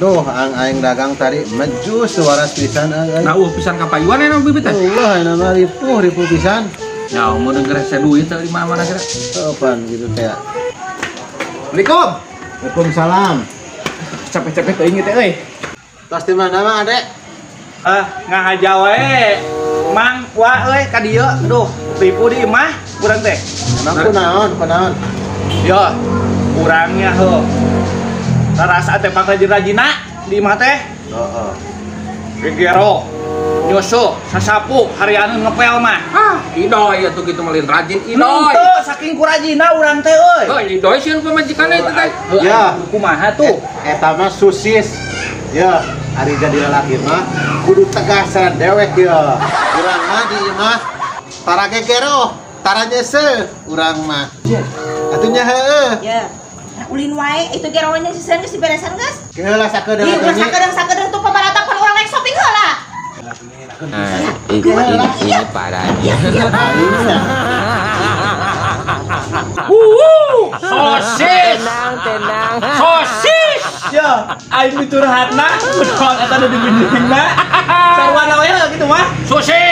Duh, aing dagang tadi mejus waras pisan. Nah, pisan kapayuan enak bibit teh. Allah, nama ripuh pisan. Ya, mau denger saya duit teh di mana kira? Apaan gitu teh. Assalamualaikum. Waalaikumsalam. Capek-capek teh inget euy. Tos di mana Mang Adek? Ngahaja we. Mang, wa euy ka dieu. Duh, tipu di imah urang teh. Emang kunaon? Ya, kurangnya heuh. Rasa teh rajin-rajina di imah teh. Heeh. Gegero, nyusu, sasapu, harian ngepel mah. Idoy atuh kitu malin rajin idoy. Henteu saking kurajina urang teh euy. Oh, idoy sieun pamajikan itu teh. Ya, kumaha tuh? eta mah susis. Ya, ari jadi lalaki mah kudu tegasan dewek ya. Urang mah di imah tara gegero, tara nyese urang mah. Atunya heueuh. Ya. Ulin wae itu geronya sisan geus diberesan geus. Keula sakedeung. Ieu geus sakedeung tuh pabalata pun urang rek shopping heula. Ini parahnya. Sosis. Tenang. Sosis. Ya, aing miturhatna, kudu eta nu di bindingna. Sarwana we gitu mah. Sosis.